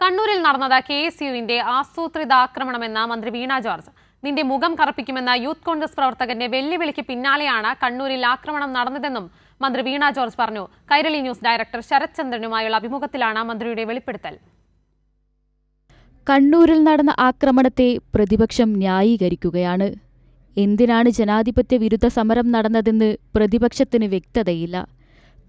കണ്ണൂരിൽ നടന്നത് KSUവിന്റെ ആസൂത്രിതാക്രമണമെന്ന മന്ത്രി വീണ ജോർജ്. നിന്റെ മുഖം കറുപ്പിക്കുമെന്ന യൂത്ത് കോൺഗ്രസ് പ്രവർത്തകന്റെ വെല്ലുവിളിക്ക് പിന്നാലെയാണ് കണ്ണൂരിൽ ആക്രമണം നടന്നതെന്നും മന്ത്രി വീണ ജോർജ് പറഞ്ഞു. കൈരളി ന്യൂസ് ഡയറക്ടർ ശരത് ചന്ദ്രനുമായുള്ള അഭിമുഖത്തിലാണ് മന്ത്രിയുടെ വെളിപ്പെടുത്തൽ. കണ്ണൂരിൽ നടന്ന ആക്രമണത്തെ പ്രതിപക്ഷം ന്യായീകരിക്കുകയാണ്. എന്തിനാണ് ജനാധിപത്യ വിരുദ്ധ സമരം നടന്നതെന്ന് പ്രതിപക്ഷത്തിന് വ്യക്തതയില്ല.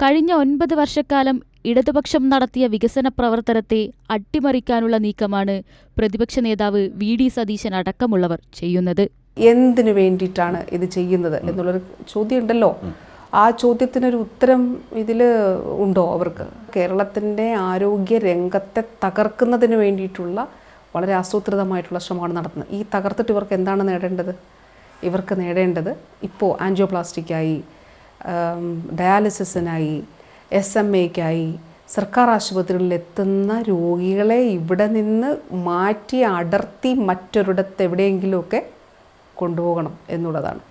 കഴിഞ്ഞ 9 വർഷക്കാലം ഇടതുപക്ഷം നടത്തിയ വികസന പ്രവർത്തനത്തെ അട്ടിമറിക്കാനുള്ള നീക്കമാണ് പ്രതിപക്ഷ നേതാവ് VD സതീശൻ അടക്കമുള്ളവർ ചെയ്യുന്നത്. എന്തിനു വേണ്ടിയിട്ടാണ് ഇത് ചെയ്യുന്നത് എന്നുള്ളൊരു ചോദ്യം ഉണ്ടല്ലോ. ആ ചോദ്യത്തിനൊരു ഉത്തരം ഇതിൽ ഉണ്ടോ അവർക്ക്? കേരളത്തിൻ്റെ ആരോഗ്യ രംഗത്തെ തകർക്കുന്നതിന് വേണ്ടിയിട്ടുള്ള വളരെ ആസൂത്രിതമായിട്ടുള്ള ശ്രമമാണ് നടത്തുന്നത്. ഈ തകർത്തിട്ട് ഇവർക്ക് എന്താണ് നേടേണ്ടത്? ഇവർക്ക് നേടേണ്ടത് ഇപ്പോൾ ആൻജിയോപ്ലാസ്റ്റിക്കായി, ഡയാലിസിസിനായി, SMA-ക്കായി സർക്കാർ ആശുപത്രികളിൽ എത്തുന്ന രോഗികളെ ഇവിടെ നിന്ന് മാറ്റി അടർത്തി മറ്റൊരിടത്ത് എവിടെയെങ്കിലുമൊക്കെ കൊണ്ടുപോകണം എന്നുള്ളതാണ്.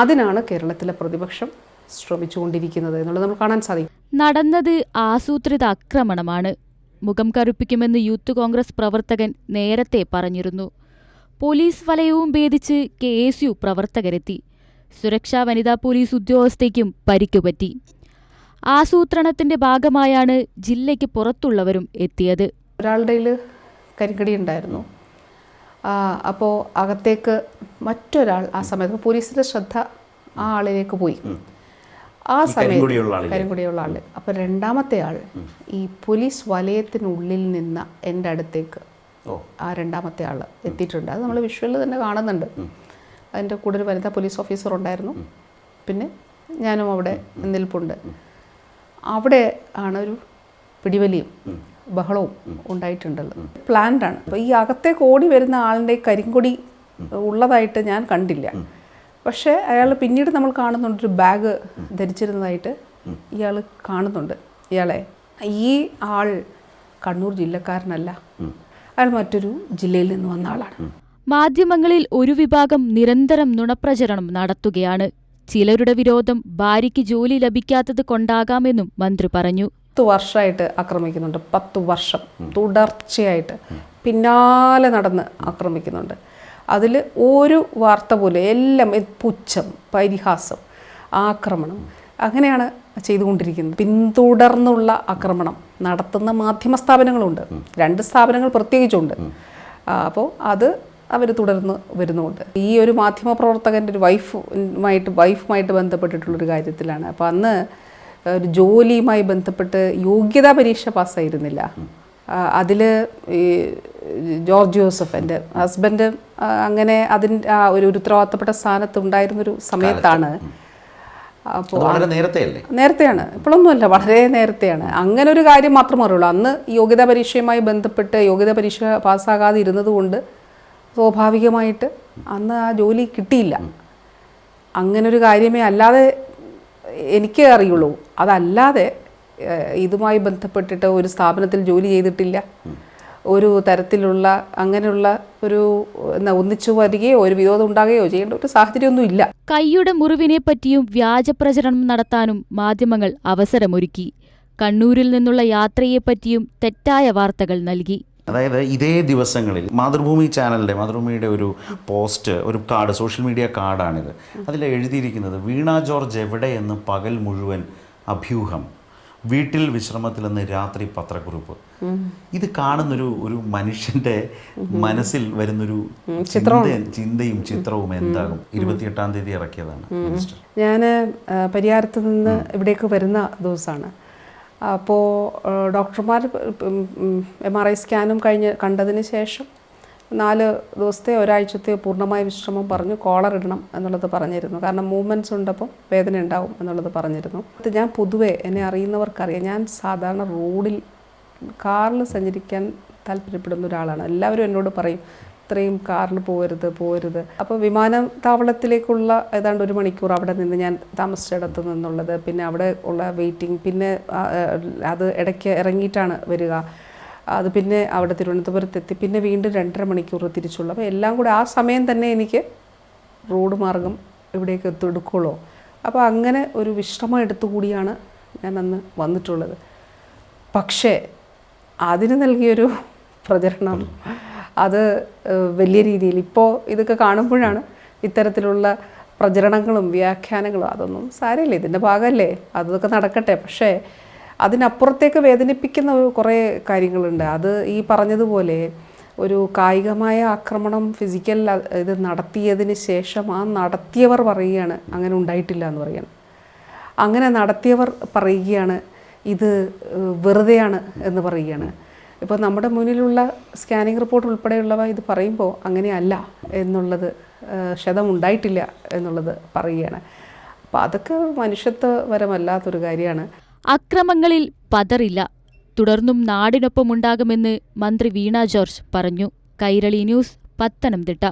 അതിനാണ് കേരളത്തിലെ പ്രതിപക്ഷം ശ്രമിച്ചുകൊണ്ടിരിക്കുന്നത് എന്നുള്ളത് നമ്മൾ കാണാൻ സാധിക്കും. നടന്നത് ആസൂത്രിത ആക്രമണമാണ്. മുഖം കറുപ്പിക്കുമെന്ന് യൂത്ത് കോൺഗ്രസ് പ്രവർത്തകൻ നേരത്തെ പറഞ്ഞിരുന്നു. പോലീസ് വലയവും ഭേദിച്ച് KSU പ്രവർത്തകരെത്തി. സുരക്ഷാ വനിതാ പോലീസ് ഉദ്യോഗസ്ഥയ്ക്കും പരിക്കുപറ്റി. ആസൂത്രണത്തിന്റെ ഭാഗമായാണ് ജില്ലയ്ക്ക് പുറത്തുള്ളവരും എത്തിയത്. ഒരാളുടെ കരിങ്കടി ഉണ്ടായിരുന്നു. അപ്പോൾ അകത്തേക്ക് മറ്റൊരാൾ ആ സമയത്ത് പോലീസിൻ്റെ ശ്രദ്ധ ആ ആളിലേക്ക് പോയി. ആ സമയത്ത് കരിങ്കുടിയുള്ള ആൾ. അപ്പോൾ രണ്ടാമത്തെ ആൾ ഈ പോലീസ് വലയത്തിനുള്ളിൽ നിന്ന് എൻ്റെ അടുത്തേക്ക് ആ രണ്ടാമത്തെ ആൾ എത്തിയിട്ടുണ്ട്. അത് നമ്മൾ വിഷ്വലിൽ തന്നെ കാണുന്നുണ്ട്. അതിൻ്റെ കൂടെ ഒരു വനിതാ പോലീസ് ഓഫീസർ ഉണ്ടായിരുന്നു. പിന്നെ ഞാനും അവിടെ നിൽപ്പുണ്ട്. അവിടെ ആണ് ഒരു പിടിവലിയും ബഹളവും ഉണ്ടായിട്ടുണ്ടല്ലോ. പ്ലാൻഡാണ്. അപ്പോൾ ഈ അകത്തേക്ക് ഓടി വരുന്ന ആളിൻ്റെ കരിങ്കൊടി ഉള്ളതായിട്ട് ഞാൻ കണ്ടില്ല. പക്ഷേ അയാൾ പിന്നീട് നമ്മൾ കാണുന്നുണ്ട്, ഒരു ബാഗ് ധരിച്ചിരുന്നതായിട്ട് ഇയാൾ കാണുന്നുണ്ട്. ഇയാളെ ഈ ആൾ കണ്ണൂർ ജില്ലക്കാരനല്ല, അയാൾ മറ്റൊരു ജില്ലയിൽ നിന്ന് വന്ന ആളാണ്. മാധ്യമങ്ങളിൽ ഒരു വിഭാഗം നിരന്തരം നുണപ്രചരണം നടത്തുകയാണ്. ചിലരുടെ വിരോധം ഭാര്യയ്ക്ക് ജോലി ലഭിക്കാത്തത് കൊണ്ടാകാമെന്നും മന്ത്രി പറഞ്ഞു. 10 വർഷമായിട്ട് ആക്രമിക്കുന്നുണ്ട്. 10 വർഷം തുടർച്ചയായിട്ട് പിന്നാലെ നടന്ന് ആക്രമിക്കുന്നുണ്ട്. അതിൽ ഒരു വാർത്ത പോലെ എല്ലാം പുച്ഛം, പരിഹാസം, ആക്രമണം, അങ്ങനെയാണ് ചെയ്തുകൊണ്ടിരിക്കുന്നത്. പിന്തുടർന്നുള്ള ആക്രമണം നടത്തുന്ന മാധ്യമ സ്ഥാപനങ്ങളുണ്ട്. 2 സ്ഥാപനങ്ങൾ പ്രത്യേകിച്ചുണ്ട്. അപ്പോൾ അവർ തുടർന്ന് വരുന്നുണ്ട്. ഈ ഒരു മാധ്യമ പ്രവർത്തകൻ്റെ ഒരു വൈഫുമായിട്ട് ബന്ധപ്പെട്ടിട്ടുള്ളൊരു കാര്യത്തിലാണ്. അപ്പോൾ അന്ന് ഒരു ജോലിയുമായി ബന്ധപ്പെട്ട് യോഗ്യതാ പരീക്ഷ പാസ്സായിരുന്നില്ല. അതിൽ ഈ ജോർജ് ജോസഫ് എൻ്റെ ഹസ്ബൻഡ് അങ്ങനെ അതിൻ്റെ ഒരു ഉത്തരവാദിത്തപ്പെട്ട സ്ഥാനത്ത് ഉണ്ടായിരുന്നൊരു സമയത്താണ്. അപ്പോൾ നേരത്തെയാണ്, ഇപ്പോഴൊന്നുമല്ല, വളരെ നേരത്തെയാണ്. അങ്ങനെ ഒരു കാര്യം മാത്രമേ അറിയുള്ളൂ. അന്ന് യോഗ്യതാ പരീക്ഷയുമായി ബന്ധപ്പെട്ട് യോഗ്യതാ പരീക്ഷ പാസ്സാകാതെ ഇരുന്നത് കൊണ്ട് സ്വാഭാവികമായിട്ട് അന്ന് ആ ജോലി കിട്ടിയില്ല. അങ്ങനൊരു കാര്യമേ അല്ലാതെ എനിക്ക് അറിയുള്ളൂ. അതല്ലാതെ ഇതുമായി ബന്ധപ്പെട്ടിട്ട് ഒരു സ്ഥാപനത്തിൽ ജോലി ചെയ്തിട്ടില്ല. ഒരു തരത്തിലുള്ള അങ്ങനെയുള്ള ഒരു ഒന്നിച്ചു വരികയോ ഒരു വിരോധം ഉണ്ടാകുകയോ ചെയ്യേണ്ട ഒരു സാഹചര്യമൊന്നും ഇല്ല. കൈയുടെ മുറിവിനെ പറ്റിയും വ്യാജപ്രചരണം നടത്താനും മാധ്യമങ്ങൾ അവസരമൊരുക്കി. കണ്ണൂരിൽ നിന്നുള്ള യാത്രയെപ്പറ്റിയും തെറ്റായ വാർത്തകൾ നൽകി. അതായത് ഇതേ ദിവസങ്ങളിൽ മാതൃഭൂമിയുടെ ഒരു പോസ്റ്റ്, ഒരു കാർഡ്, സോഷ്യൽ മീഡിയ കാർഡാണിത്. അതിൽ എഴുതിയിരിക്കുന്നത് വീണ ജോർജ് എവിടെയെന്ന് പകൽ മുഴുവൻ അഭ്യൂഹം, വീട്ടിൽ വിശ്രമത്തിലെന്ന് രാത്രി പത്രക്കുറിപ്പ്. ഇത് കാണുന്നൊരു മനുഷ്യൻ്റെ മനസ്സിൽ വരുന്നൊരു ചിന്തയും ചിത്രവും എന്താകും? 28-ാം തീയതി ഇറക്കിയതാണ് മിനിസ്റ്റർ. ഞാൻ പരിയാരത്ത് നിന്ന് ഇവിടേക്ക് വരുന്ന ദിവസമാണ്. അപ്പോൾ ഡോക്ടർമാർ MRI സ്കാനും കണ്ടതിന് ശേഷം 4 ദിവസത്തെ ഒരാഴ്ചത്തെ പൂർണ്ണമായ വിശ്രമം പറഞ്ഞു. കോളർ ഇടണം എന്നുള്ളത് പറഞ്ഞിരുന്നു. കാരണം മൂവ്മെൻറ്റ്സ് ഉണ്ടപ്പോൾ വേദന ഉണ്ടാവും എന്നുള്ളത് പറഞ്ഞിരുന്നു. ഞാൻ പൊതുവെ എന്നെ അറിയുന്നവർക്കറിയാം, ഞാൻ സാധാരണ റോഡിൽ കാറിൽ സഞ്ചരിക്കാൻ താല്പര്യപ്പെടുന്ന ഒരാളാണ്. എല്ലാവരും എന്നോട് പറയും ഇത്രയും കാറിൽ പോകരുത്. അപ്പോൾ വിമാനത്താവളത്തിലേക്കുള്ള ഏതാണ്ട് 1 മണിക്കൂർ അവിടെ നിന്ന് ഞാൻ താമസിച്ചിടത്ത് നിന്നുള്ളത്, പിന്നെ അവിടെ ഉള്ള വെയിറ്റിംഗ്, പിന്നെ അത് ഇടയ്ക്ക് ഇറങ്ങിയിട്ടാണ് വരിക, അത് പിന്നെ അവിടെ തിരുവനന്തപുരത്തെത്തി, പിന്നെ വീണ്ടും 2.5 മണിക്കൂർ തിരിച്ചുള്ള. അപ്പോൾ എല്ലാം കൂടെ ആ സമയം തന്നെ എനിക്ക് റോഡ് മാർഗം ഇവിടേക്ക് എടുക്കുള്ളൂ. അപ്പോൾ അങ്ങനെ ഒരു വിശ്രമം എടുത്തുകൂടിയാണ് ഞാൻ അന്ന് വന്നിട്ടുള്ളത്. പക്ഷേ അതിന് നൽകിയൊരു പ്രചരണം അത് വലിയ രീതിയിൽ ഇപ്പോൾ ഇതൊക്കെ കാണുമ്പോഴാണ് ഇത്തരത്തിലുള്ള പ്രചരണങ്ങളും വ്യാഖ്യാനങ്ങളും അതൊന്നും സാരമില്ല, ഇതിൻ്റെ ഭാഗമല്ലേ, അതൊക്കെ നടക്കട്ടെ. പക്ഷേ അതിനപ്പുറത്തേക്ക് വേദനിപ്പിക്കുന്ന കുറേ കാര്യങ്ങളുണ്ട്. അത് ഈ പറഞ്ഞതുപോലെ ഒരു കായികമായ ആക്രമണം ഫിസിക്കൽ ഇത് നടത്തിയതിന് ശേഷം ആ നടത്തിയവർ പറയുകയാണ് അങ്ങനെ ഉണ്ടായിട്ടില്ല എന്ന് പറയുകയാണ്. അങ്ങനെ നടത്തിയവർ പറയുകയാണ് ഇത് വെറുതെയാണ് എന്ന് പറയുകയാണ്. ഇപ്പോൾ നമ്മുടെ മുന്നിലുള്ള സ്കാനിങ് റിപ്പോർട്ട് ഉൾപ്പെടെയുള്ളവ ഇത് പറയുമ്പോൾ അങ്ങനെയല്ല എന്നുള്ളത്, ക്ഷതം ഉണ്ടായിട്ടില്ല എന്നുള്ളത് പറയുകയാണ്. അപ്പോൾ അതൊക്കെ മനുഷ്യത്വപരമല്ലാത്തൊരു കാര്യമാണ്. അക്രമങ്ങളിൽ പതറില്ല, തുടർന്നും നാടിനൊപ്പമുണ്ടാകുമെന്ന് മന്ത്രി വീണ ജോർജ് പറഞ്ഞു. കൈരളി ന്യൂസ്, പത്തനംതിട്ട.